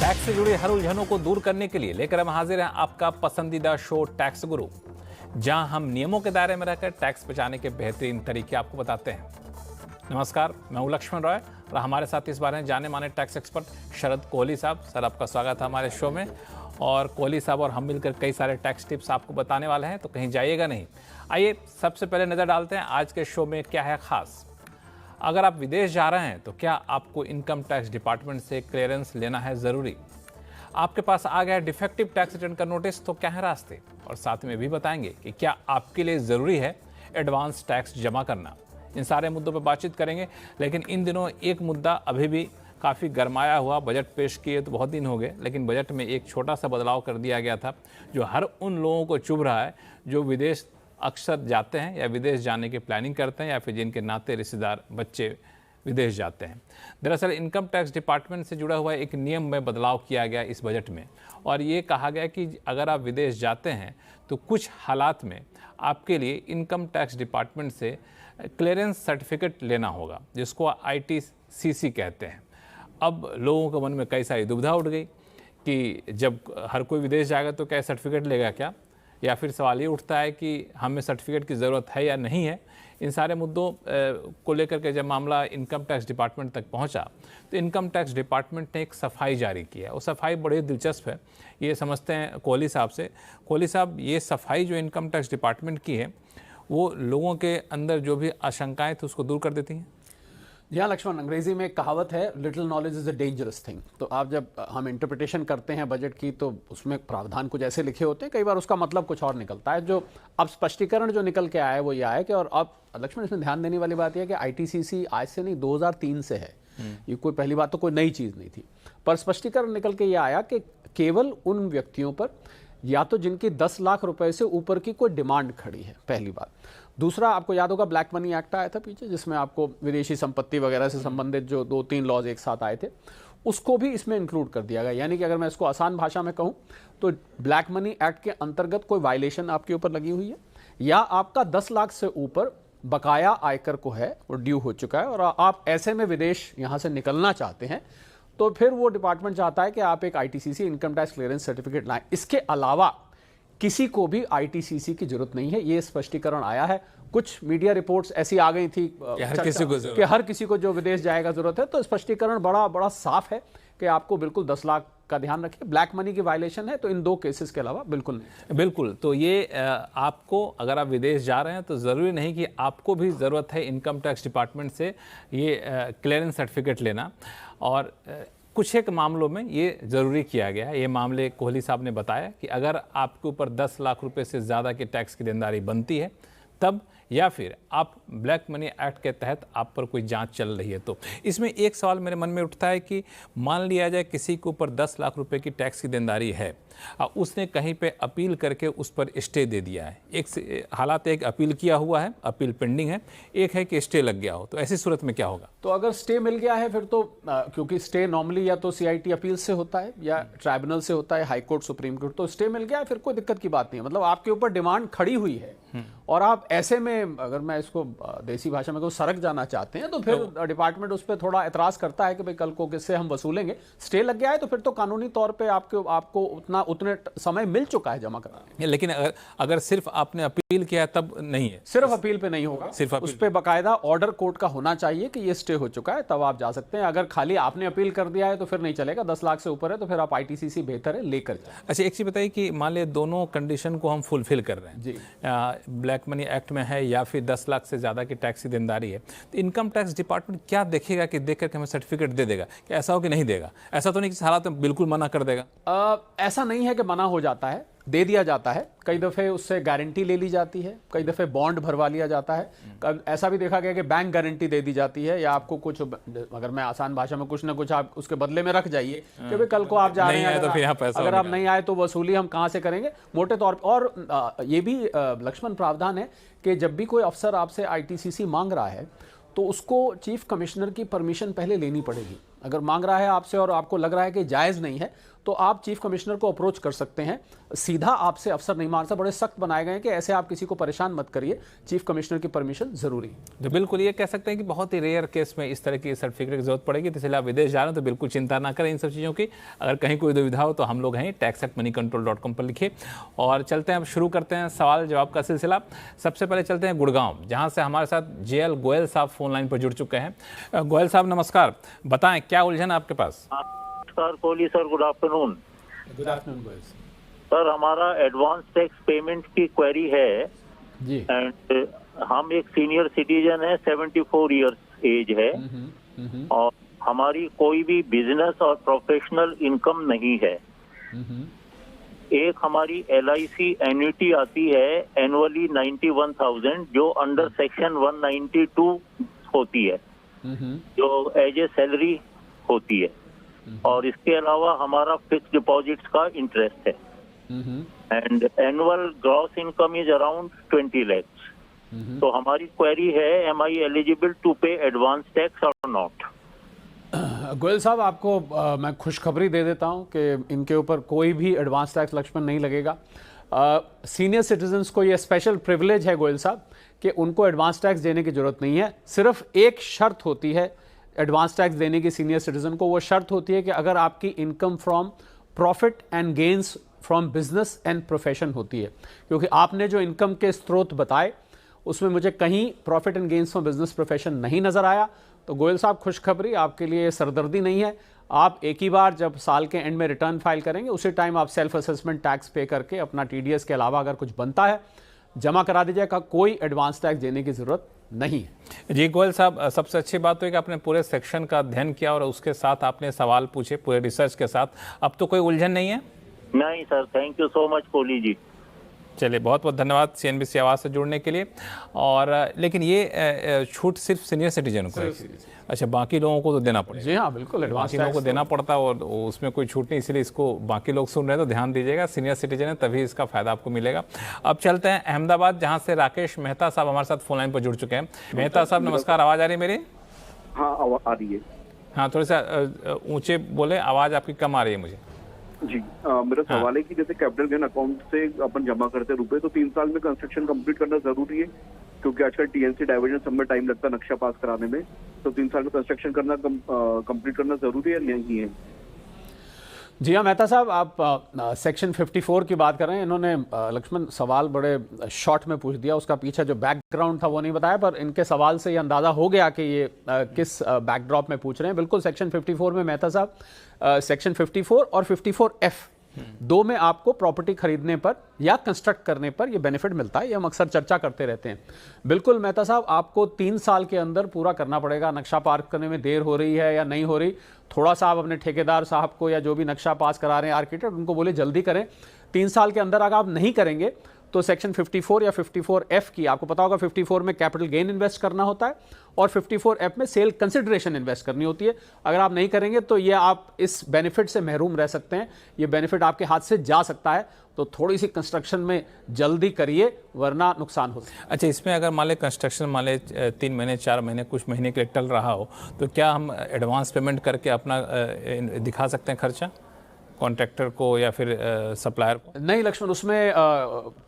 Tax से जुड़ी हर उलझनों को दूर करने के लिए लेकर हम हाजिर हैं आपका पसंदीदा शो टैक्स गुरु, जहां हम नियमों के दायरे में रहकर टैक्स बचाने के बेहतरीन तरीके आपको बताते हैं। नमस्कार, मैं हूं लक्ष्मण रॉय और हमारे साथ इस बार हैं जाने माने टैक्स एक्सपर्ट शरद कोहली साहब। सर, आपका स्वागत है हमारे शो में। और कोहली साहब और हम मिलकर कई सारे टैक्स टिप्स आपको बताने वाले हैं, तो कहीं जाइएगा नहीं। आइए सबसे पहले नज़र डालते हैं आज के शो में क्या है खास। अगर आप विदेश जा रहे हैं तो क्या आपको इनकम टैक्स डिपार्टमेंट से क्लियरेंस लेना है ज़रूरी। आपके पास आ गया डिफेक्टिव टैक्स रिटर्न का नोटिस, तो क्या है रास्ते। और साथ में भी बताएंगे कि क्या आपके लिए ज़रूरी है एडवांस टैक्स जमा करना। इन सारे मुद्दों पर बातचीत करेंगे, लेकिन इन दिनों एक मुद्दा अभी भी काफ़ी गरमाया हुआ। बजट पेश किए तो बहुत दिन हो गए, लेकिन बजट में एक छोटा सा बदलाव कर दिया गया था जो हर उन लोगों को चुभ रहा है जो विदेश अक्सर जाते हैं या विदेश जाने की प्लानिंग करते हैं, या फिर जिनके नाते रिश्तेदार बच्चे विदेश जाते हैं। दरअसल इनकम टैक्स डिपार्टमेंट से जुड़ा हुआ एक नियम में बदलाव किया गया इस बजट में, और ये कहा गया कि अगर आप विदेश जाते हैं तो कुछ हालात में आपके लिए इनकम टैक्स डिपार्टमेंट से क्लियरेंस सर्टिफिकेट लेना होगा, जिसको ITCC कहते हैं। अब लोगों के मन में कई सारी दुविधा उठ गई कि जब हर कोई विदेश जाएगा तो क्या सर्टिफिकेट लेगा क्या, या फिर सवाल ये उठता है कि हमें सर्टिफिकेट की ज़रूरत है या नहीं है। इन सारे मुद्दों को लेकर के जब मामला इनकम टैक्स डिपार्टमेंट तक पहुंचा तो इनकम टैक्स डिपार्टमेंट ने एक सफाई जारी की है। वो सफाई बड़ी दिलचस्प है, ये समझते हैं कोहली साहब से। कोहली साहब, ये सफाई जो इनकम टैक्स डिपार्टमेंट की है वो लोगों के अंदर जो भी आशंकाएँ थी उसको दूर कर देती हैं। जी हाँ लक्ष्मण, अंग्रेजी में एक कहावत है, little knowledge is a dangerous thing. तो आप जब हम इंटरप्रिटेशन करते हैं बजट की तो उसमें प्रावधान कुछ ऐसे लिखे होते हैं, कई बार उसका मतलब कुछ और निकलता है। जो अब स्पष्टीकरण जो निकल के आया है वो ये आया कि, और अब लक्ष्मण इसमें ध्यान देने वाली बात यह है कि ITCC आज से नहीं 2003 से है। ये कोई पहली बात तो कोई नई चीज़ नहीं थी, पर स्पष्टीकरण निकल के ये आया कि केवल उन व्यक्तियों पर या तो जिनकी 10 लाख रुपए से ऊपर की कोई डिमांड खड़ी है, पहली बात। दूसरा, आपको याद होगा ब्लैक मनी एक्ट आया था पीछे, जिसमें आपको विदेशी संपत्ति वगैरह से संबंधित जो 2-3 लॉज एक साथ आए थे, उसको भी इसमें इंक्लूड कर दिया गया। यानी कि अगर मैं इसको आसान भाषा में कहूं तो ब्लैक मनी एक्ट के अंतर्गत कोई वायलेशन आपके ऊपर लगी हुई है, या आपका 10 लाख से ऊपर बकाया आयकर को है और ड्यू हो चुका है, और आप ऐसे में विदेश यहां से निकलना चाहते हैं, तो फिर वो डिपार्टमेंट चाहता है कि आप एक ITCC income tax clearance certificate लाएं। इसके अलावा किसी को भी ITCC की जरूरत नहीं है। ये स्पष्टीकरण आया है। कुछ मीडिया रिपोर्ट्स ऐसी आ गई थी कि हर किसी को जो विदेश जाएगा जरूरत है, तो स्पष्टीकरण बड़ा साफ है कि आपको बिल्कुल 10 लाख का ध्यान रखिए। ब्लैक मनी की वायलेशन है तो इन 2 केसेस के अलावा बिल्कुल नहीं। बिल्कुल। तो ये आपको, अगर आप विदेश जा रहे हैं तो ज़रूरी नहीं कि आपको भी ज़रूरत है इनकम टैक्स डिपार्टमेंट से ये क्लियरेंस सर्टिफिकेट लेना। और कुछ एक मामलों में ये ज़रूरी किया गया है। ये मामले कोहली साहब ने बताया कि अगर आपके ऊपर 10 लाख रुपए से ज़्यादा की टैक्स की देनदारी बनती है तब, या फिर आप ब्लैक मनी एक्ट के तहत आप पर कोई जांच चल रही है। तो इसमें एक सवाल मेरे मन में उठता है कि मान लिया जाए किसी के ऊपर 10 लाख रुपए की टैक्स की देनदारी है, उसने कहीं पे अपील करके उस पर स्टे दे दिया है। एक हालात, एक अपील किया हुआ है, अपील पेंडिंग है, एक है कि स्टे लग गया हो, तो ऐसी सूरत में क्या होगा? तो अगर स्टे मिल गया है फिर तो क्योंकि स्टे नॉर्मली या तो CIT अपील से होता है या ट्राइब्यूनल से होता है, हाई कोर्ट, सुप्रीम कोर्ट, तो स्टे मिल गया है फिर कोई दिक्कत की बात नहीं है। मतलब आपके ऊपर डिमांड खड़ी हुई है और आप ऐसे में, अगर मैं इसको देसी भाषा में कहूँ, सरक जाना चाहते हैं, तो फिर डिपार्टमेंट उस पर थोड़ा एतराज करता है कि भाई कल को किससे हम वसूलेंगे। स्टे लग गया है तो फिर तो कानूनी तौर पे आपको उतने समय मिल चुका है जमा कराने। लेकिन अगर सिर्फ आपने अपील किया है तब नहीं है, सिर्फ अपील पे नहीं होगा, सिर्फ उस पे बकायदा ऑर्डर कोर्ट का होना चाहिए कि ये स्टे हो चुका है, तब आप जा सकते हैं। अगर खाली आपने अपील कर दिया है तो फिर नहीं चलेगा। 10 लाख से ऊपर है तो फिर आप ITCC बेहतर है लेकर जाए। अच्छा, एक चीज बताइए कि मान लिया दोनों कंडीशन को हम फुलफिल कर रहे हैं जी, ब्लैक मनी एक्ट में है या फिर 10 लाख से ज्यादा की टैक्स की देनदारी है, तो इनकम टैक्स डिपार्टमेंट क्या देखेगा कि देख करके हमें सर्टिफिकेट दे देगा? कि ऐसा हो कि नहीं देगा? ऐसा तो नहीं कि हालात में बिल्कुल मना कर देगा? ऐसा नहीं है कि मना हो जाता है, दे दिया जाता है। कई दफ़े उससे गारंटी ले ली जाती है, कई दफ़े बॉन्ड भरवा लिया जाता है। ऐसा भी देखा गया कि बैंक गारंटी दे दी जाती है, या आपको कुछ, अगर मैं आसान भाषा में, कुछ ना कुछ आप उसके बदले में रख जाइए कि भाई कल को आप जा रहे हैं, अगर आप नहीं आए तो वसूली हम कहाँ से करेंगे, मोटे तौर पर। और ये भी लक्ष्मण प्रावधान है कि जब भी कोई अफसर आपसे ITCC मांग रहा है तो उसको चीफ कमिश्नर की परमिशन पहले लेनी पड़ेगी। अगर मांग रहा है आपसे और आपको लग रहा है कि जायज़ नहीं है, तो आप चीफ कमिश्नर को अप्रोच कर सकते हैं। सीधा आपसे अफसर नहीं मार सकता, बड़े सख्त बनाए गए हैं कि ऐसे आप किसी को परेशान मत करिए, चीफ कमिश्नर की परमिशन जरूरी है। तो बिल्कुल ये कह सकते हैं कि बहुत ही रेयर केस में इस तरह की सर्टिफिकेट की जरूरत पड़ेगी, तो इसलिए आप विदेश जा रहे हैं तो बिल्कुल चिंता ना करें इन सब चीज़ों की। अगर कहीं कोई दुविधा हो तो हम लोग हैं, tax@moneycontrol.com पर लिखिए। और चलते हैं, अब शुरू करते हैं सवाल जवाब का सिलसिला। सबसे पहले चलते हैं गुड़गांव, जहाँ से हमारे साथ JL गोयल साहब फोन लाइन पर जुड़ चुके हैं। गोयल साहब नमस्कार, बताएं क्या उलझन है आपके पास? नमस्कार Kohli sir, good afternoon. Good afternoon Goyal sir, हमारा एडवांस टैक्स पेमेंट की क्वेरी है जी। एंड हम एक सीनियर सिटीजन है, 74 इयर्स एज है और हमारी कोई भी बिजनेस और प्रोफेशनल इनकम नहीं है। एक हमारी LIC एन्युटी आती है एनुअली 91,000 जो अंडर सेक्शन 192 होती है, जो एज ए सैलरी होती है, और इसके अलावा हमारा फिक्स डिपॉजिट्स का इंटरेस्ट है and annual gross income is around 20 lakhs। तो हमारी क्वेरी है, एम आई एलिजिबल टू पे एडवांस टैक्स और नॉट? गोयल साहब, आपको मैं खुशखबरी दे देता हूं कि इनके ऊपर कोई भी एडवांस टैक्स लक्ष्मण नहीं लगेगा। सीनियर सिटीजन्स को ये स्पेशल प्रिविलेज है गोयल साहब कि उनको एडवांस टैक्स देने की जरूरत नहीं है। सिर्फ एक शर्त होती है एडवांस टैक्स देने की सीनियर सिटीजन को, वो शर्त होती है कि अगर आपकी income from profit and gains from business and profession होती है। क्योंकि आपने जो इनकम के स्रोत बताए उसमें मुझे कहीं profit and gains from business profession नहीं नजर आया। तो गोयल साहब, खुशखबरी आपके लिए, सरदर्दी नहीं है। आप एक ही बार जब साल के एंड में रिटर्न फाइल करेंगे उसी टाइम आप सेल्फ असेसमेंट टैक्स पे करके अपना TDS के अलावा अगर कुछ बनता है जमा करा दीजिएगा। कोई एडवांस टैक्स देने की जरूरत नहीं है। जी गोयल साहब, सबसे अच्छी बात तो है कि आपने पूरे सेक्शन का अध्ययन किया और उसके साथ आपने सवाल पूछे पूरे रिसर्च के साथ। अब तो कोई उलझन नहीं है? नहीं सर, thank you so much Kohli ji. चलिए, बहुत बहुत धन्यवाद CNBC आवाज़ से जुड़ने के लिए। और लेकिन ये छूट सिर्फ सीनियर सिटीजन को है? अच्छा, बाकी लोगों को तो देना पड़ेगा? जी हाँ, बिल्कुल, एडवांस बाकी लोगों को देना पड़ता है और उसमें कोई छूट नहीं, इसलिए इसको बाकी लोग सुन रहे हैं तो ध्यान दीजिएगा। सीनियर सिटीजन है तभी इसका फायदा आपको मिलेगा। अब चलते हैं अहमदाबाद, जहाँ से राकेश मेहता साहब हमारे साथ फोन लाइन पर जुड़ चुके हैं। मेहता साहब नमस्कार, आवाज़ आ रही है मेरी? हाँ, आ रही है। हाँ, थोड़ा सा ऊँचे बोले, आवाज़ आपकी कम आ रही है मुझे। जी, मेरा सवाल है कि जैसे कैपिटल गेन अकाउंट से अपन जमा करते हैं रुपए, तो 3 साल में कंस्ट्रक्शन कंप्लीट करना जरूरी है? क्योंकि आजकल TNC डाइवर्जन सब में टाइम लगता है नक्शा पास कराने में, तो 3 साल में कंस्ट्रक्शन करना कंप्लीट करना जरूरी है नहीं है? जी हाँ मेहता साहब, आप सेक्शन 54 की बात कर रहे हैं। इन्होंने लक्ष्मण सवाल बड़े शॉर्ट में पूछ दिया, उसका पीछे जो बैकग्राउंड था वो नहीं बताया, पर इनके सवाल से ये अंदाजा हो गया कि ये किस बैकड्रॉप में पूछ रहे हैं। बिल्कुल सेक्शन 54 में मेहता साहब, सेक्शन 54 और 54F दो में आपको प्रॉपर्टी खरीदने पर या कंस्ट्रक्ट करने पर ये बेनिफिट मिलता है। ये हम अक्सर चर्चा करते रहते हैं। बिल्कुल मेहता साहब, आपको 3 साल के अंदर पूरा करना पड़ेगा। नक्शा पास करने में देर हो रही है या नहीं हो रही, थोड़ा सा आप अपने ठेकेदार साहब को या जो भी नक्शा पास करा रहे हैं आर्किटेक्ट, उनको बोले जल्दी करें। 3 साल के अंदर अगर आप नहीं करेंगे तो सेक्शन 54 या 54F की, आपको पता होगा 54 में कैपिटल गेन इन्वेस्ट करना होता है और 54F में सेल कंसिडरेशन इन्वेस्ट करनी होती है। अगर आप नहीं करेंगे तो ये आप इस बेनिफिट से महरूम रह सकते हैं, ये बेनिफिट आपके हाथ से जा सकता है। तो थोड़ी सी कंस्ट्रक्शन में जल्दी करिए वरना नुकसान हो सकता है। अच्छा, इसमें अगर मान लें कंस्ट्रक्शन मान लें 3 महीने 4 महीने कुछ महीने के लिए टल रहा हो, तो क्या हम एडवांस पेमेंट करके अपना दिखा सकते हैं खर्चा कॉन्ट्रैक्टर को या फिर सप्लायर को? नहीं लक्ष्मण, उसमें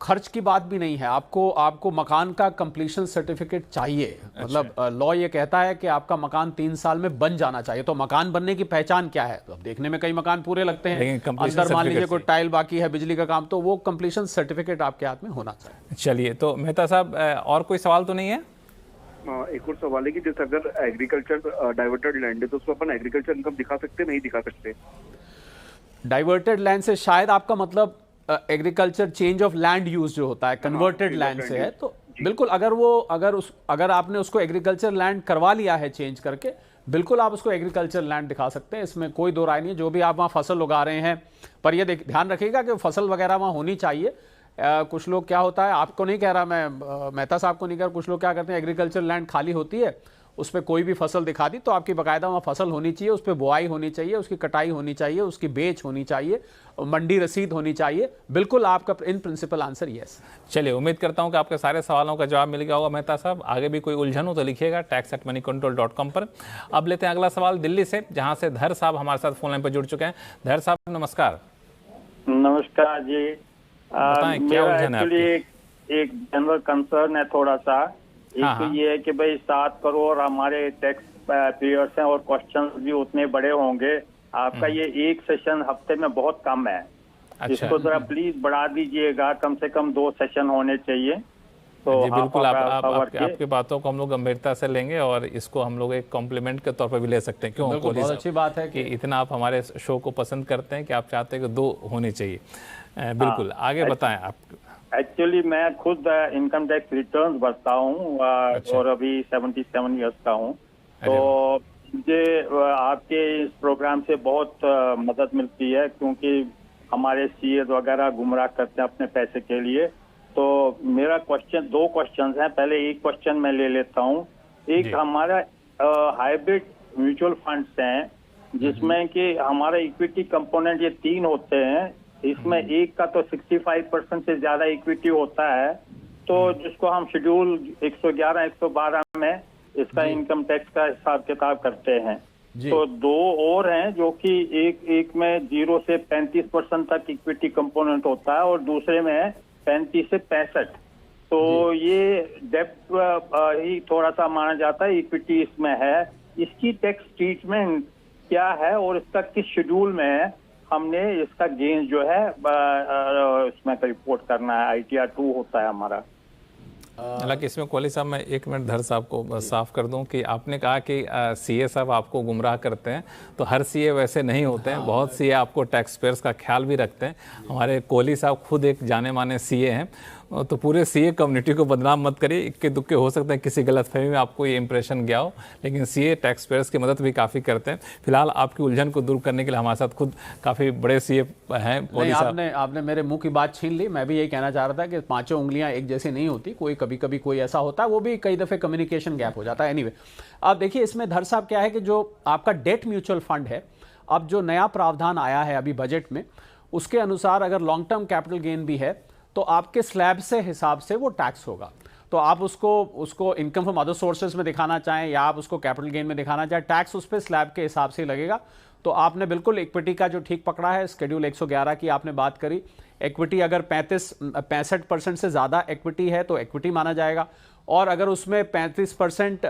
खर्च की बात भी नहीं है। आपको मकान का कंप्लीशन सर्टिफिकेट चाहिए। अच्छा। मतलब लॉ ये कहता है कि आपका मकान 3 साल में बन जाना चाहिए। तो मकान बनने की पहचान क्या है? तो अब देखने में कई मकान पूरे लगते हैं, अंदर मान लीजिए कोई टाइल बाकी है, बिजली का काम, तो वो कंप्लीशन सर्टिफिकेट आपके हाथ में होना चाहिए। चलिए, तो मेहता साहब और कोई सवाल तो नहीं है? एक और सवाल है कि जैसे अगर एग्रीकल्चर डाइवर्टेड लैंड है तो उसको अपन एग्रीकल्चर इनकम दिखा सकते हैं नहीं दिखा सकते? डाइवर्टेड लैंड से शायद आपका मतलब agriculture change of land use जो होता है, कन्वर्टेड लैंड से है। तो बिल्कुल अगर आपने उसको एग्रीकल्चर लैंड करवा लिया है चेंज करके, बिल्कुल आप उसको एग्रीकल्चर लैंड दिखा सकते हैं। इसमें कोई दो राय नहीं है। जो भी आप वहाँ फसल उगा रहे हैं, पर यह ध्यान रखिएगा कि फसल वगैरह वहाँ होनी चाहिए। कुछ लोग क्या होता है, आपको नहीं कह रहा मैं, मेहता साहब को नहीं कह रहा, कुछ लोग क्या करते हैं एग्रीकल्चर लैंड खाली होती है, उस पर कोई भी फसल दिखा दी तो आपकी बाकायदा वहाँ फसल होनी चाहिए, उस पर बुआई होनी चाहिए, उसकी कटाई होनी चाहिए, उसकी बेच होनी चाहिए, मंडी रसीद होनी चाहिए। बिल्कुल आपका इन प्रिंसिपल आंसर यस। चलिए, उम्मीद करता हूं कि आपके सारे सवालों का जवाब मिल गया होगा मेहता साहब। आगे भी कोई उलझन हो तो लिखिएगा tax@moneycontrol.com पर। अब लेते हैं अगला सवाल दिल्ली से, जहां से धर साहब हमारे साथ फोन लाइन पर जुड़ चुके हैं। धर साहब नमस्कार। नमस्कार जी। बताएं क्या उलझन है आपकी? एक जनरल कंसर्न है थोड़ा सा। एक हाँ, तो हाँ। ये है कि भाई 7 करोड़ हमारे टैक्स पेयर्स हैं और क्वेश्चंस भी उतने बड़े होंगे। आपका ये एक सेशन हफ्ते में बहुत कम है। अच्छा। इसको जरा प्लीज बढ़ा दीजिएगा, कम से कम 2 सेशन होने चाहिए। तो जी बिल्कुल, आपकी आपकी बातों को हम लोग गंभीरता से लेंगे और इसको हम लोग एक कॉम्प्लीमेंट के तौर पर भी ले सकते हैं। क्यों बिल्कुल, कोहली बहुत साहब? अच्छी बात है कि इतना आप हमारे शो को पसंद करते हैं कि आप चाहते हैं कि 2 होनी चाहिए। बिल्कुल, आगे बताएं आप। एक्चुअली मैं खुद इनकम टैक्स रिटर्न्स भरता हूँ अच्छा। और अभी 77 इयर्स का हूँ। तो मुझे आपके इस प्रोग्राम से बहुत मदद मिलती है, क्योंकि हमारे सीए वगैरह गुमराह करते हैं अपने पैसे के लिए। तो मेरा 2 क्वेश्चन हैं। पहले एक क्वेश्चन मैं ले लेता हूँ। एक जी। हमारा हाइब्रिड म्यूचुअल फंड्स हैं, जिसमें कि हमारा इक्विटी कंपोनेंट ये 3 होते हैं। इसमें एक का तो 65% से ज्यादा इक्विटी होता है, तो जिसको हम शेड्यूल 111, 112 में इसका इनकम टैक्स का हिसाब किताब करते हैं। तो 2 और हैं जो कि एक में 0 से 35% तक इक्विटी कंपोनेंट होता है और दूसरे में है 35 से 65। तो ये डेप्थ ही थोड़ा सा माना जाता है, इक्विटी इसमें है। इसकी टैक्स ट्रीटमेंट क्या है और इसका किस शेड्यूल में है? हमने इसका गेन जो है इसमें रिपोर्ट करना है। ITR 2 होता है हमारा। हालांकि इसमें कोहली साहब मैं 1 मिनट धर साहब को साफ कर दूं कि आपने कहा कि सीए साहब आपको गुमराह करते हैं, तो हर सीए वैसे नहीं होते हैं। बहुत सीए आपको टैक्स पेयर्स का ख्याल भी रखते हैं। हमारे कोहली साहब खुद एक जाने माने सीए हैं, तो पूरे सीए कम्युनिटी को बदनाम मत करिए। इक्के दुक्के हो सकते हैं किसी गलतफहमी में आपको ये इंप्रेशन गया हो, लेकिन सीए टैक्स पेयर्स की मदद भी काफ़ी करते हैं। फिलहाल आपकी उलझन को दूर करने के लिए हमारे साथ खुद काफ़ी बड़े सीए हैं कोहली साहब। आपने मेरे मुंह की बात छीन ली। मैं भी यही कहना चाह रहा था कि 5 उंगलियां एक जैसी नहीं होती। कभी कभी कोई ऐसा होता है, वो भी कई दफे कम्युनिकेशन गैप हो जाता है। एनीवे, अब देखिए इसमें धर साहब क्या है कि जो आपका डेट म्यूचुअल फंड है, अब जो नया प्रावधान आया है अभी बजट में, उसके अनुसार अगर लॉन्ग टर्म कैपिटल गेन भी है तो आपके स्लैब से हिसाब से वो टैक्स होगा। तो आप उसको इनकम फ्रॉम अदर सोर्सेज में दिखाना चाहें या आप उसको कैपिटल गेन में दिखाना चाहें, टैक्स उस पर स्लैब के हिसाब से लगेगा। तो आपने बिल्कुल इक्विटी का जो ठीक पकड़ा है, शेड्यूल 111 की आपने बात करी। इक्विटी अगर 65% से ज़्यादा इक्विटी है तो इक्विटी माना जाएगा, और अगर उसमें 35%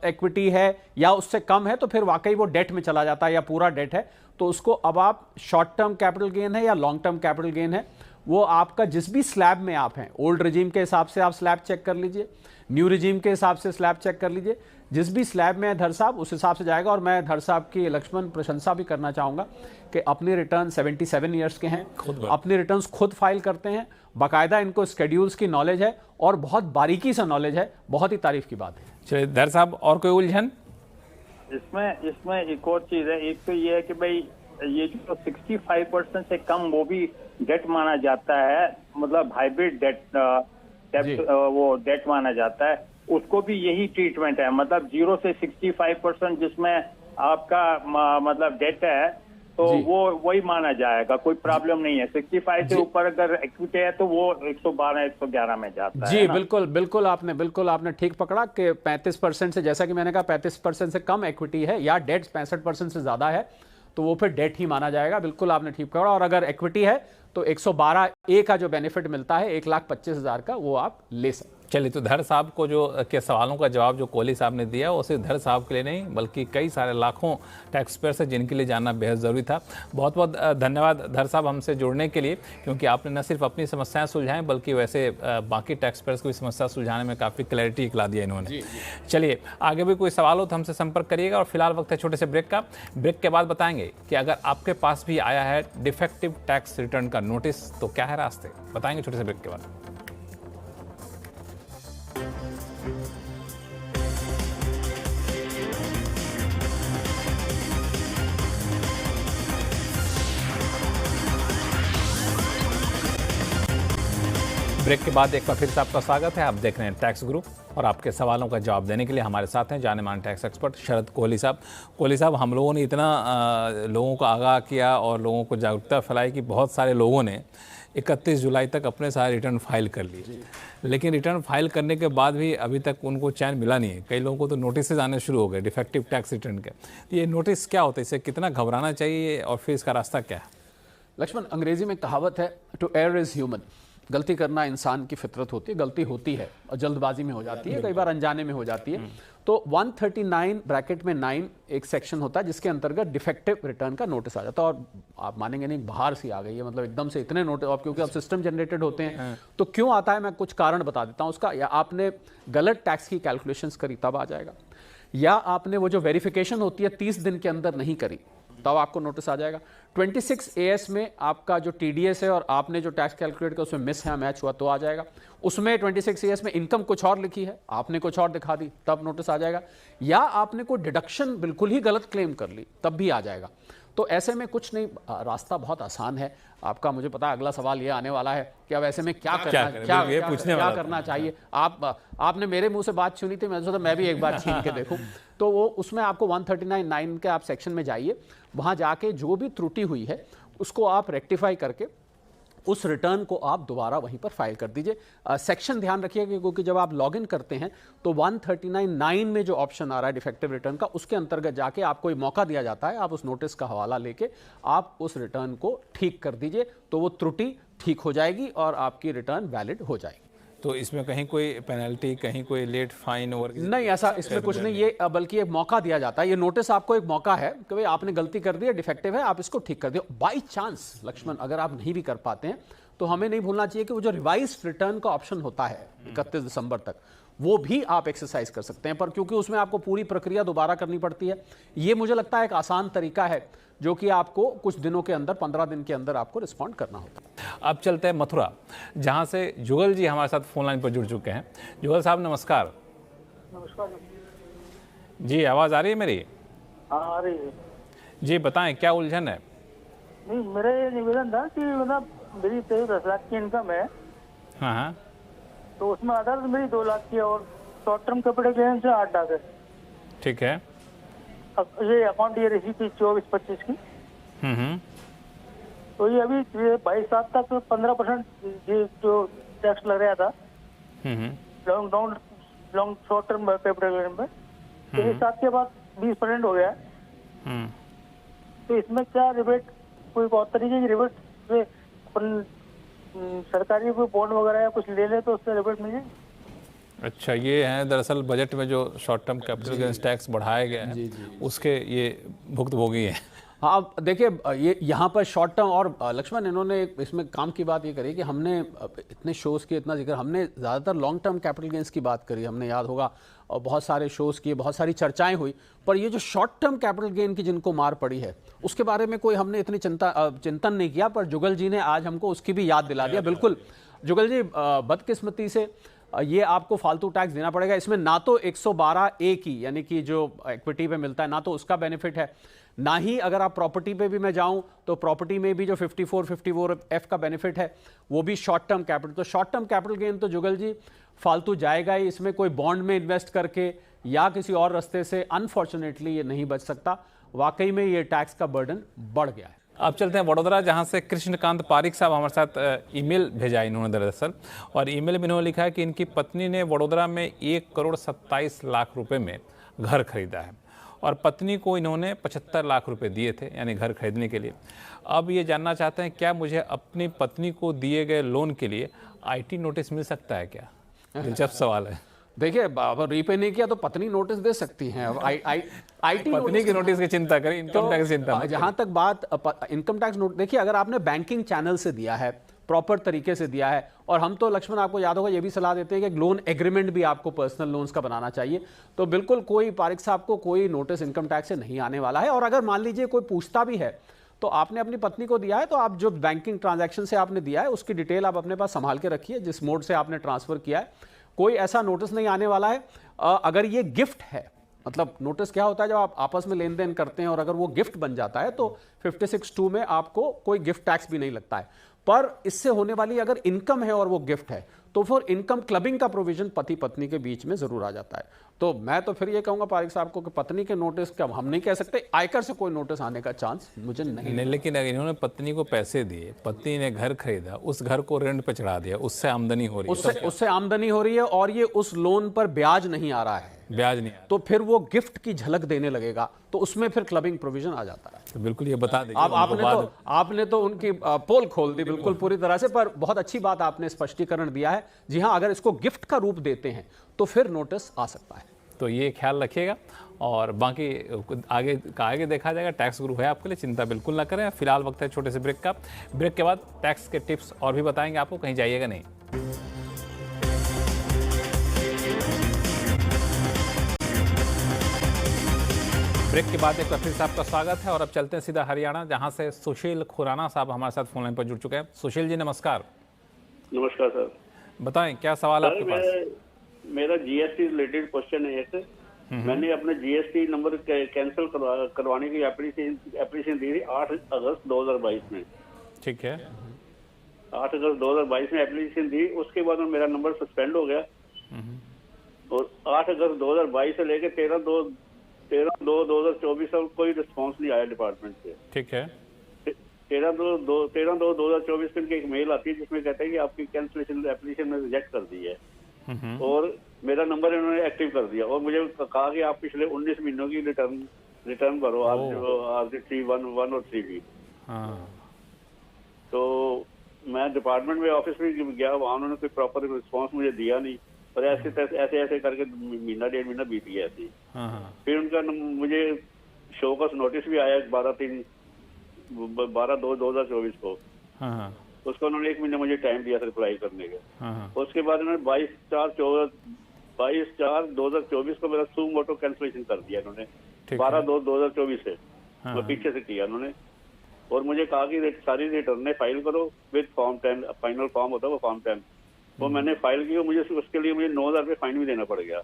इक्विटी है या उससे कम है तो फिर वाकई वो डेट में चला जाता है या पूरा डेट है। तो उसको अब आप शॉर्ट टर्म कैपिटल गेन है या लॉन्ग टर्म कैपिटल गेन है, वो आपका जिस भी स्लैब में आप हैं, ओल्ड रिजीम के हिसाब से आप स्लैब चेक कर लीजिए, न्यू रिजीम के हिसाब से स्लैब चेक कर लीजिए, जिस भी स्लैब में है धर साहब उस हिसाब से जाएगा। और मैं धर साहब की लक्ष्मण प्रशंसा भी करना चाहूँगा कि अपने रिटर्न 77 ईयर्स के हैं, अपने रिटर्न्स खुद फाइल करते हैं, बाकायदा इनको स्केड्यूल्स की नॉलेज है और बहुत बारीकी से नॉलेज है। बहुत ही तारीफ की बात है। चलिए धर साहब, और कोई उलझन? इसमें एक और चीज है। एक तो ये है कि भाई ये जो 65% से कम वो भी डेट माना जाता है, मतलब हाइब्रिड डेट वो डेट माना जाता है, उसको भी यही ट्रीटमेंट है। मतलब 0 से 65% जिसमें आपका मतलब डेट है तो वो वही माना जाएगा, कोई प्रॉब्लम नहीं है। 65 से ऊपर अगर इक्विटी है तो वो 112, 111 में जाता है। जी बिल्कुल आपने ठीक पकड़ा कि 35% से, जैसा कि मैंने कहा 35% से कम इक्विटी है या डेट 65% से ज्यादा है तो वो फिर डेट ही माना जाएगा। बिल्कुल आपने ठीक पकड़ा। और अगर इक्विटी है तो 112A का जो बेनिफिट मिलता है 1,25,000 का, वो आप ले सकते हैं। चलिए, तो धर साहब को जो के सवालों का जवाब जो कोहली साहब ने दिया वो सिर्फ धर साहब के लिए नहीं बल्कि कई सारे लाखों टैक्स पेयर्स हैं जिनके लिए जानना बेहद ज़रूरी था। बहुत बहुत धन्यवाद धर साहब हमसे जुड़ने के लिए, क्योंकि आपने न सिर्फ अपनी समस्याएं सुलझाएं बल्कि वैसे बाकी टैक्स पेयर्स की भी समस्या सुलझाने में काफ़ी क्लैरिटी ला दिया इन्होंने। चलिए, आगे भी कोई सवाल हो तो हमसे संपर्क करिएगा। और फिलहाल वक्त है छोटे से ब्रेक का। ब्रेक के बाद बताएंगे कि अगर आपके पास भी आया है डिफेक्टिव टैक्स रिटर्न का नोटिस तो क्या है रास्ते, बताएंगे छोटे से ब्रेक के बाद। ब्रेक के बाद एक बार फिर से आपका स्वागत है। आप देख रहे हैं टैक्स गुरु और आपके सवालों का जवाब देने के लिए हमारे साथ हैं जाने माने टैक्स एक्सपर्ट शरद कोहली साहब। कोहली साहब, हम लोगों ने इतना लोगों को आगाह किया और लोगों को जागरूकता फैलाई कि बहुत सारे लोगों ने 31 जुलाई तक अपने सारे रिटर्न फाइल कर लिए, लेकिन रिटर्न फाइल करने के बाद भी अभी तक उनको चैन मिला नहीं है। कई लोगों को तो नोटिस आने शुरू हो गए डिफेक्टिव टैक्स रिटर्न के। तो ये नोटिस क्या होता है, इससे कितना घबराना चाहिए और फिर इसका रास्ता क्या है? लक्ष्मण, अंग्रेजी में कहावत है टू एयर इज ह्यूमन। गलती करना इंसान की फितरत होती है, गलती होती है और जल्दबाजी में हो जाती है, कई बार अनजाने में हो जाती है। तो 139 ब्रैकेट में 9 एक सेक्शन होता है जिसके अंतर्गत डिफेक्टिव रिटर्न का नोटिस आ जाता है। और आप मानेंगे नहीं, बाहर से आ गई है, मतलब एकदम से इतने नोटिस, क्योंकि अब सिस्टम जनरेटेड होते हैं तो क्यों आता है मैं कुछ कारण बता देता हूं उसका। या आपने गलत टैक्स की कैलकुलेशंस करी तब आ जाएगा, या आपने वो जो वेरिफिकेशन होती है 30 दिन के अंदर नहीं करी तब आपको नोटिस आ जाएगा। 26 AS में आपका जो TDS है और आपने जो टैक्स कैलकुलेट किया उसमें मिस है, मैच हुआ तो आ जाएगा। उसमें 26 AS में इनकम कुछ और लिखी है, आपने कुछ और दिखा दी, तब नोटिस आ जाएगा। या आपने कोई डिडक्शन बिल्कुल ही गलत क्लेम कर ली, तब भी आ जाएगा। तो ऐसे में कुछ नहीं, रास्ता बहुत आसान है आपका। मुझे पता है अगला सवाल ये आने वाला है कि अब ऐसे में क्या करना चाहिए। आपने मेरे मुंह से बात सुनी थी, मैंने सोचा मैं भी एक बार छीन के देखूं। तो वो उसमें आपको 139(9) के आप सेक्शन में जाइए, वहां जाके जो भी त्रुटि हुई है उसको आप रेक्टिफाई करके उस रिटर्न को आप दोबारा वहीं पर फाइल कर दीजिए। सेक्शन ध्यान रखिएगा क्योंकि जब आप लॉगिन करते हैं तो 139(9) में जो ऑप्शन आ रहा है डिफेक्टिव रिटर्न का, उसके अंतर्गत जाके आपको एक मौका दिया जाता है, आप उस नोटिस का हवाला लेके आप उस रिटर्न को ठीक कर दीजिए, तो वो त्रुटि ठीक हो जाएगी और आपकी रिटर्न वैलिड हो जाएगी। तो इसमें कहीं कोई पेनल्टी, कहीं कोई लेट फाइन और नहीं, ऐसा इसमें कुछ नहीं, ये बल्कि एक मौका दिया जाता है। ये नोटिस आपको एक मौका है कि भाई आपने गलती कर दी है, डिफेक्टिव है, आप इसको ठीक कर दियो। बाई चांस लक्ष्मण अगर आप नहीं भी कर पाते हैं तो हमें नहीं भूलना चाहिए कि वो जो रिवाइज रिटर्न का ऑप्शन होता है 31 दिसंबर तक, वो भी आप एक्सरसाइज कर सकते हैं, पर क्योंकि उसमें आपको पूरी प्रक्रिया दोबारा करनी पड़ती है। ये मुझे लगता है एक आसान तरीका है जो कि आपको कुछ दिनों के अंदर, 15 दिन के अंदर आपको रिस्पॉन्ड करना होता है। अब चलते हैं मथुरा, जहां से जुगल जी हमारे साथ फोन लाइन पर जुड़ चुके हैं। जुगल साहब नमस्कार। नमस्कार जी, आवाज आ रही है मेरी? हाँ, आ रही है जी, बताएं क्या उलझन है? नहीं, मेरा ये निवेदन था कि मतलब मेरी 10 लाख की इनकम है, हाँ, तो उसमें आधार तो मेरी 2 लाख की है और शॉर्ट टर्म कैपिटल गेन से 8 लाख है। ठीक है। अब ये अकाउंट ये रही थी 24-25 की, तो ये अभी 22/7 तक 15% ये जो टैक्स लग रहा था long short term capital gain पे, तो इस साल के बाद 20% हो गया है। तो इसमें क्या रिबेट, कोई और तरीके की रिबेट से अपन सरकारी कोई बॉन्ड वगैरह या कुछ ले ले तो उससे रिबेट मिल जाएगी? अच्छा, ये है दरअसल बजट में जो short term capital gains tax बढ़ाया गया है उसके ये भुक्तभोगी हैं। हाँ, देखिए ये यहाँ पर शॉर्ट टर्म और लक्ष्मण इन्होंने इसमें काम की बात ये करी कि हमने इतने शोज़ किए, इतना जिक्र, हमने ज़्यादातर लॉन्ग टर्म कैपिटल गेंस की बात करी, हमने याद होगा, और बहुत सारे शोज़ किए, बहुत सारी चर्चाएं हुई, पर ये जो शॉर्ट टर्म कैपिटल गेन की जिनको मार पड़ी है उसके बारे में कोई हमने इतनी चिंतन नहीं किया। पर जुगल जी ने आज हमको उसकी भी याद दिला दिया। बिल्कुल जुगल जी, बदकिस्मती से ये आपको फालतू टैक्स देना पड़ेगा। इसमें ना तो 112A की यानी कि जो इक्विटी पे मिलता है ना तो उसका बेनिफिट है, ना ही अगर आप प्रॉपर्टी पे भी मैं जाऊं तो प्रॉपर्टी में भी जो 54F का बेनिफिट है वो भी शॉर्ट टर्म कैपिटल। तो शॉर्ट टर्म कैपिटल गेन तो जुगल जी फालतू जाएगा ही, इसमें कोई बॉन्ड में इन्वेस्ट करके या किसी और रास्ते से अनफॉर्चुनेटली ये नहीं बच सकता। वाकई में ये टैक्स का बर्डन बढ़ गया है। अब चलते हैं वडोदरा, जहां से कृष्णकांत पारिक साहब हमारे साथ ईमेल भेजा इन्होंने दरअसल, और ईमेल में इन्होंने लिखा है कि इनकी पत्नी ने वडोदरा में 1,27 लाख रुपए में घर खरीदा है और पत्नी को इन्होंने 75 लाख रुपए दिए थे यानी घर खरीदने के लिए। अब ये जानना चाहते हैं क्या मुझे अपनी पत्नी को दिए गए लोन के लिए IT नोटिस मिल सकता है क्या? दिलचस्प सवाल है। देखिए, अगर रीपे नहीं किया तो पत्नी नोटिस दे सकती हैं। अब IT पत्नी की नोटिस की चिंता करें, इनकम टैक्स चिंता। जहां तक बात इनकम टैक्स नोट, देखिए अगर आपने बैंकिंग चैनल से दिया है, प्रॉपर तरीके से दिया है, और हम तो लक्ष्मण आपको याद होगा ये भी सलाह देते हैं कि लोन एग्रीमेंट भी आपको पर्सनल लोन्स का बनाना चाहिए, तो बिल्कुल कोई पारिक साहब को कोई नोटिस इनकम टैक्स से नहीं आने वाला है। और अगर मान लीजिए कोई पूछता भी है तो आपने अपनी पत्नी को दिया है तो आप जो बैंकिंग ट्रांजैक्शन से आपने दिया है उसकी डिटेल आप अपने पास संभाल के रखिए, जिस मोड से आपने ट्रांसफर किया है, कोई ऐसा नोटिस नहीं आने वाला है। अगर ये गिफ्ट है, मतलब नोटिस क्या होता है जब आप आपस में लेन देन करते हैं और अगर वो गिफ्ट बन जाता है तो 56(2) में आपको कोई गिफ्ट टैक्स भी नहीं लगता है। पर इससे होने वाली अगर इनकम है और वो गिफ्ट है तो फिर इनकम क्लबिंग का प्रोविजन पति पत्नी के बीच में जरूर आ जाता है। तो मैं तो फिर ये कहूंगा पारिक साहब को कि पत्नी के नोटिस का हम नहीं कह सकते, आयकर से कोई नोटिस आने का चांस मुझे नहीं। लेकिन अगर इन्होंने पत्नी को पैसे दिए, पत्नी ने घर खरीदा, उस घर को रेंट पे चढ़ा दिया, उससे आमदनी हो रही है, उससे आमदनी हो रही है और ये उस लोन पर ब्याज नहीं आ रहा है, ब्याज नहीं, तो फिर वो गिफ्ट की झलक देने लगेगा, तो उसमें फिर क्लबिंग प्रोविजन आ जाता है। तो बिल्कुल ये बता दीजिए। आपने तो उनकी पोल खोल दी बिल्कुल पूरी तरह से, पर बहुत अच्छी बात आपने स्पष्टीकरण दिया है। जी हाँ, अगर इसको गिफ्ट का रूप देते हैं तो फिर नोटिस आ सकता है। तो ये ख्याल रखिएगा और बाकी आगे देखा जाएगा। टैक्स गुरु है आपके लिए, चिंता बिल्कुल ना करें। फिलहाल वक्त है छोटे से ब्रेक का। ब्रेक के बाद टैक्स के टिप्स और भी बताएंगे आपको, कहीं जाइएगा नहीं। ब्रेक के बाद एक बार फिर से आपका स्वागत है और अब चलते हैं सीधा हरियाणा, जहां से सुशील खुराना साहब हमारे साथ फोन लाइन पर जुड़ चुके हैं। सुशील जी नमस्कार। नमस्कार सर। बताएं क्या सवाल है आपके पास? मेरा जीएसटी रिलेटेड क्वेश्चन है एक। मैंने अपने जीएसटी नंबर कैंसिल करवाने की एप्लीकेशन दी थी 8 अगस्त 2022 में। ठीक है, 8 अगस्त 2022 में एप्लीकेशन दी, उसके बाद में मेरा नंबर सस्पेंड हो गया और 8 अगस्त 2022 से लेकर 13/2/2024 तक कोई रिस्पॉन्स नहीं आया डिपार्टमेंट से। ठीक है, 13/2/2024 को एक मेल आती है जिसमें कहते हैं कि आपकी कैंसिलेशन एप्लीकेशन में रिजेक्ट कर दी है और मेरा नंबर इन्होंने एक्टिव कर दिया और मुझे कहा कि आप पिछले 19 महीनों की रिटर्न भरो, आप 311 और 3B। तो मैं डिपार्टमेंट में ऑफिस में गया, वहाँ उन्होंने कोई प्रॉपर रिस्पॉन्स मुझे दिया नहीं और ऐसे करके महीना 1.5 महीना बीत गया थी। फिर उनका मुझे शो का नोटिस भी आया 12/2/2024 को। उसको उन्होंने 1 महीना मुझे टाइम दिया था रिप्लाई करने का। उसके बाद उन्होंने 22/4/2024 को मेरा सू मोटो कैंसिलेशन कर दिया इन्होंने, 12/2/2024 से पीछे से किया उन्होंने और मुझे कहा कि सारी रिटर्न फाइल करो विद फॉर्म 10, फाइनल फॉर्म होता है वो फॉर्म 10, वो मैंने फाइल की और मुझे उसके लिए मुझे 9,000 रुपये फाइन भी देना पड़ गया।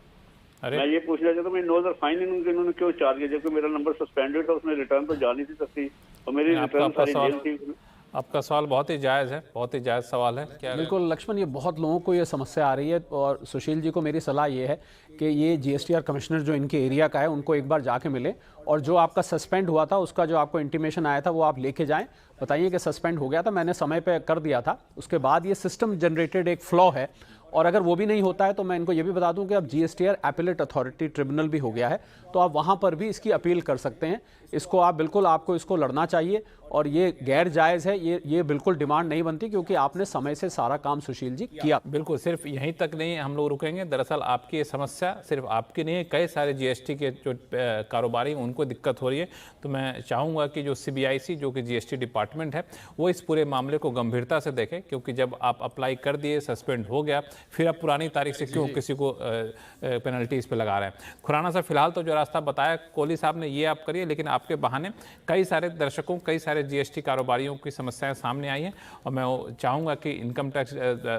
मैं ये पूछना चाहता हूँ, मैं 9,000 फाइन इन्होंने क्यों चार्ज किया जबकि मेरा नंबर सस्पेंडेड था, उसमें रिटर्न तो जा नहीं थी सकती और मेरी रिटर्न सारी जेल थी। आपका सवाल बहुत ही जायज़ है, बहुत ही जायज़ सवाल है। क्या बिल्कुल लक्ष्मण, ये बहुत लोगों को ये समस्या आ रही है और सुशील जी को मेरी सलाह ये है कि ये जीएसटीआर कमिश्नर जो इनके एरिया का है उनको एक बार जाके मिले और जो आपका सस्पेंड हुआ था उसका जो आपको इंटीमेशन आया था वो आप लेके जाएं, बताइए कि सस्पेंड हो गया था, मैंने समय पे कर दिया था। उसके बाद ये सिस्टम जनरेटेड एक फ्लॉ है और अगर वो भी नहीं होता है तो मैं इनको ये भी बता दूं कि अब जीएसटीआर एपेलेट अथॉरिटी ट्रिब्यूनल भी हो गया है, तो आप वहाँ पर भी इसकी अपील कर सकते हैं। इसको आप बिल्कुल, आपको इसको लड़ना चाहिए और ये गैर जायज़ है, ये बिल्कुल डिमांड नहीं बनती क्योंकि आपने समय से सारा काम सुशील जी किया। बिल्कुल, सिर्फ यहीं तक नहीं हम लोग रुकेंगे। दरअसल आपकी ये समस्या सिर्फ आपकी नहीं है, कई सारे जीएसटी के जो कारोबारी उनको दिक्कत हो रही है। तो मैं चाहूँगा कि जो सीबीआईसी जो कि जीएसटी डिपार्टमेंट है वो इस पूरे मामले को गंभीरता से देखे, क्योंकि जब आप अप्लाई कर दिए, सस्पेंड हो गया, फिर आप पुरानी तारीख से क्यों किसी को पेनल्टी इस पर लगा रहे हैं। खुराना साहब, फिलहाल तो जो रास्ता बताया कोहली साहब ने ये आप करिए, लेकिन आपके बहाने कई सारे दर्शकों, कई सारे जीएसटी कारोबारियों की समस्याएं सामने आई हैं और मैं चाहूँगा कि इनकम टैक्स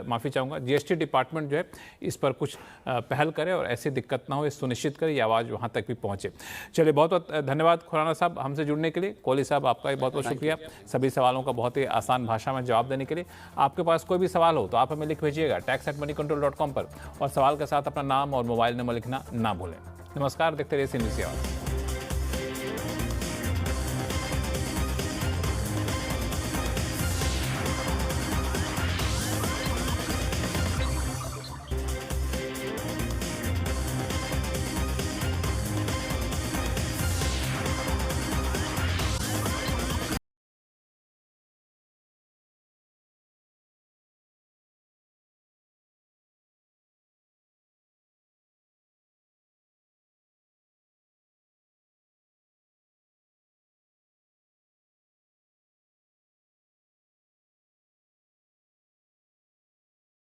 माफ़ी चाहूँगा जीएसटी डिपार्टमेंट जो है इस पर कुछ पहल करे और ऐसी दिक्कत ना हो, इस सुनिश्चित करे, ये आवाज़ वहाँ तक भी पहुँचे। चलिए, बहुत बहुत धन्यवाद खुराना साहब हमसे जुड़ने के लिए। कोहली साहब, आपका भी बहुत बहुत शुक्रिया सभी सवालों का बहुत ही आसान भाषा में जवाब देने के लिए। आपके पास कोई भी सवाल हो तो आप हमें लिख भेजिएगा tax@moneycontrol.com पर और सवाल के साथ अपना नाम और मोबाइल नंबर लिखना ना भूलें। नमस्कार, देखते रहिए CNBC आवाज़।